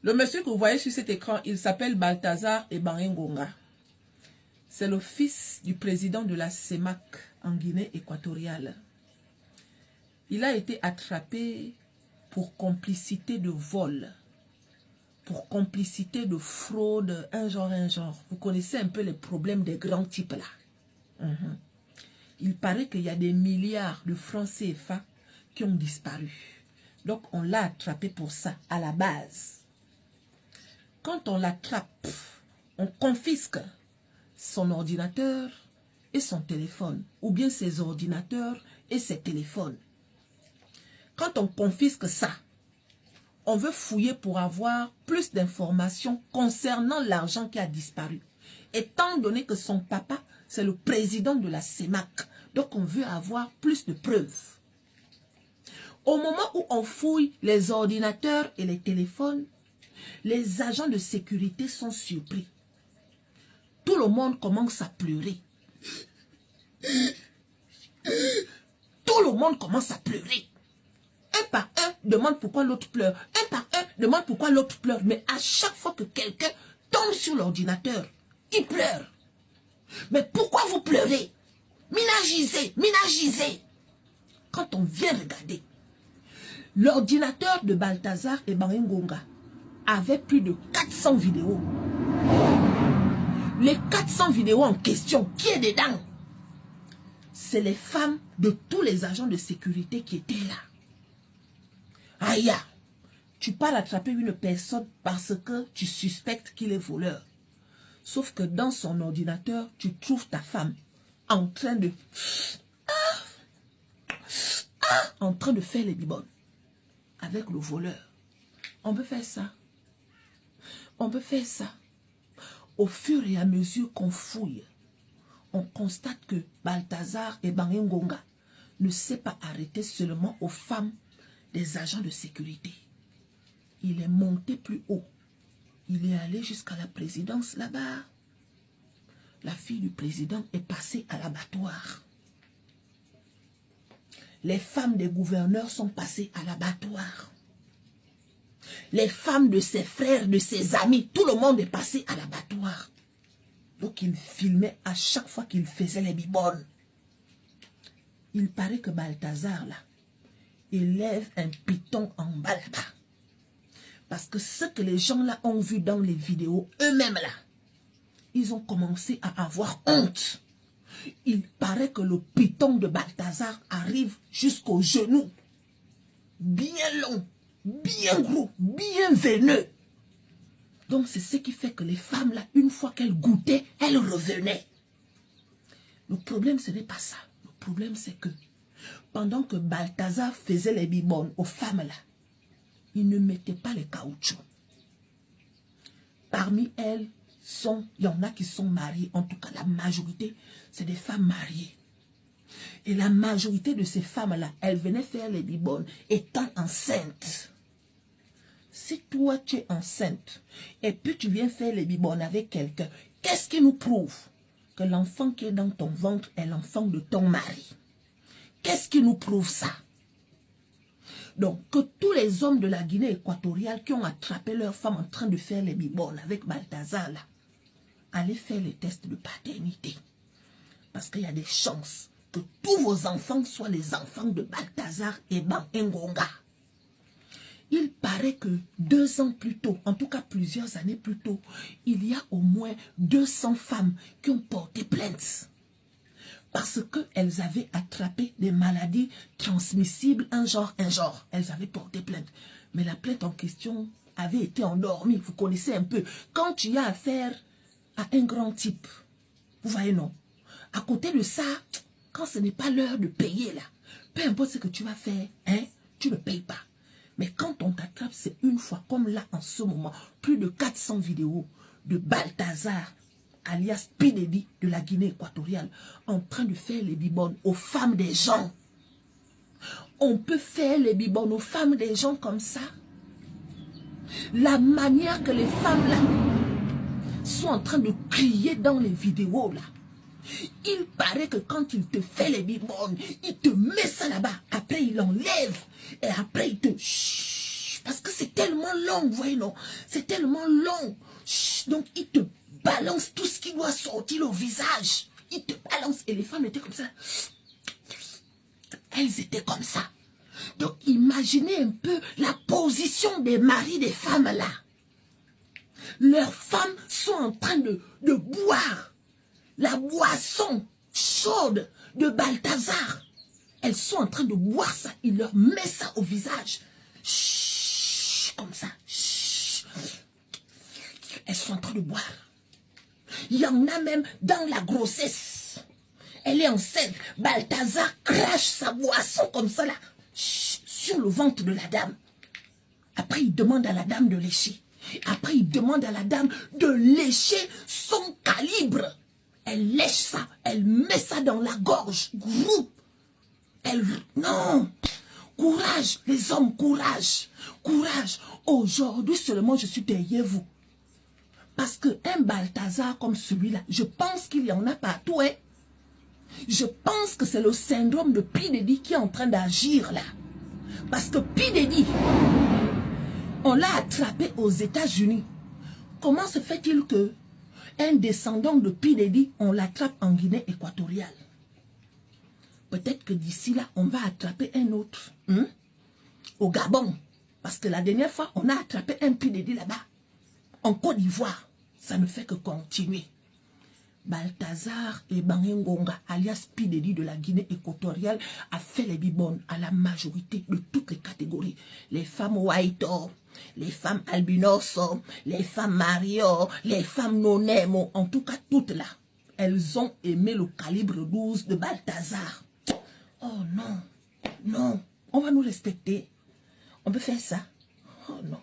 Le monsieur que vous voyez sur cet écran, il s'appelle Balthazar Ebangengonga. C'est le fils du président de la CEMAC en Guinée équatoriale. Il a été attrapé pour complicité de vol, pour complicité de fraude, un genre. Vous connaissez un peu les problèmes des grands types là. Il paraît qu'il y a des milliards de francs CFA qui ont disparu. Donc on l'a attrapé pour ça à la base. Quand on l'attrape, on confisque son ordinateur et son téléphone, ou bien ses ordinateurs et ses téléphones. Quand on confisque ça, on veut fouiller pour avoir plus d'informations concernant l'argent qui a disparu. Étant donné que son papa, c'est le président de la CEMAC, donc on veut avoir plus de preuves. Au moment où on fouille les ordinateurs et les téléphones, les agents de sécurité sont surpris. Tout le monde commence à pleurer. Tout le monde commence à pleurer. Un par un demande pourquoi l'autre pleure. Un par un demande pourquoi l'autre pleure. Mais à chaque fois que quelqu'un tombe sur l'ordinateur, il pleure. Mais pourquoi vous pleurez? Minagisez. Quand on vient regarder, l'ordinateur de Balthazar Ebangengonga avait plus de 400 vidéos. Les 400 vidéos en question, qui est dedans? C'est les femmes de tous les agents de sécurité qui étaient là. Aïe, tu pars attraper une personne parce que tu suspectes qu'il est voleur. Sauf que dans son ordinateur, tu trouves ta femme en train de... en train de faire les bibones avec le voleur. On peut faire ça. On peut faire ça. Au fur et à mesure qu'on fouille, on constate que Balthazar Ebangengonga ne s'est pas arrêté seulement aux femmes des agents de sécurité. Il est monté plus haut. Il est allé jusqu'à la présidence là-bas. La fille du président est passée à l'abattoir. Les femmes des gouverneurs sont passées à l'abattoir. Les femmes de ses frères, de ses amis, tout le monde est passé à l'abattoir. Donc il filmait à chaque fois qu'il faisait les bibones. Il paraît que Balthazar là, élève un python en bas là-bas. Parce que ce que les gens là ont vu dans les vidéos, eux-mêmes là, ils ont commencé à avoir honte. Il paraît que le python de Balthazar arrive jusqu'au genou. Bien long, bien gros, bien veineux. Donc c'est ce qui fait que les femmes là, une fois qu'elles goûtaient, elles revenaient. Le problème ce n'est pas ça. Le problème c'est que pendant que Balthazar faisait les bibones aux femmes là, il ne mettait pas les caoutchoucs. Parmi elles, il y en a qui sont mariées, en tout cas la majorité, c'est des femmes mariées. Et la majorité de ces femmes-là, elles venaient faire les bibones étant enceintes. Si toi tu es enceinte et puis tu viens faire les bibones avec quelqu'un, qu'est-ce qui nous prouve que l'enfant qui est dans ton ventre est l'enfant de ton mari? Qu'est-ce qui nous prouve ça? Donc, que tous les hommes de la Guinée équatoriale qui ont attrapé leurs femmes en train de faire les bibones avec Balthazar, là, allez faire les tests de paternité. Parce qu'il y a des chances que tous vos enfants soient les enfants de Balthazar Ebangengonga. Il paraît que 2 ans plus tôt, en tout cas plusieurs années plus tôt, il y a au moins 200 femmes qui ont porté plainte. Parce qu'elles avaient attrapé des maladies transmissibles, un genre. Elles avaient porté plainte. Mais la plainte en question avait été endormie. Vous connaissez un peu. Quand tu as affaire à un grand type, vous voyez, non. À côté de ça, quand ce n'est pas l'heure de payer, là, peu importe ce que tu vas faire, hein, tu ne payes pas. Mais quand on t'attrape, c'est une fois, comme là en ce moment, plus de 400 vidéos de Balthazar, alias P. Diddy de la Guinée équatoriale, en train de faire les bibones aux femmes des gens. On peut faire les bibones aux femmes des gens comme ça. La manière que les femmes là sont en train de crier dans les vidéos là. Il paraît que quand il te fait les bibones, il te met ça là-bas. Après il enlève et après il te... Chut, Parce que c'est tellement long, vous voyez, non? C'est tellement long. Donc, il te balance tout ce qui doit sortir au visage. Il te balance. Et les femmes étaient comme ça. Elles étaient comme ça. Donc, imaginez un peu la position des maris des femmes là. Leurs femmes sont en train de boire la boisson chaude de Balthazar. Elles sont en train de boire ça. Il leur met ça au visage. Chut, comme ça. Chut. Elles sont en train de boire. Il y en a même dans la grossesse. Elle est enceinte. Balthazar crache sa boisson comme ça là. Chut, sur le ventre de la dame. Après, il demande à la dame de lécher. Après, il demande à la dame de lécher son calibre. Elle lèche ça. Elle met ça dans la gorge. Groupe. Non. Courage, les hommes, courage. Courage. Aujourd'hui seulement, je suis derrière vous. Parce qu'un Balthazar comme celui-là, je pense qu'il y en a partout. Hein? Je pense que c'est le syndrome de P. Diddy qui est en train d'agir là. Parce que P. Diddy, on l'a attrapé aux États-Unis. Comment se fait-il que un descendant de P. Diddy, on l'attrape en Guinée équatoriale? Peut-être que d'ici là, on va attraper un autre. Au Gabon. Parce que la dernière fois, on a attrapé un P. Diddy là-bas. En Côte d'Ivoire. Ça ne fait que continuer. Balthazar et Bangengonga, alias P. Diddy de la Guinée équatoriale, a fait les bibones à la majorité de toutes les catégories. Les femmes white, les femmes albinos, les femmes mario, les femmes non-nemo, en tout cas toutes là. Elles ont aimé le calibre 12 de Balthazar. Oh non, non, on va nous respecter. On peut faire ça. Oh non.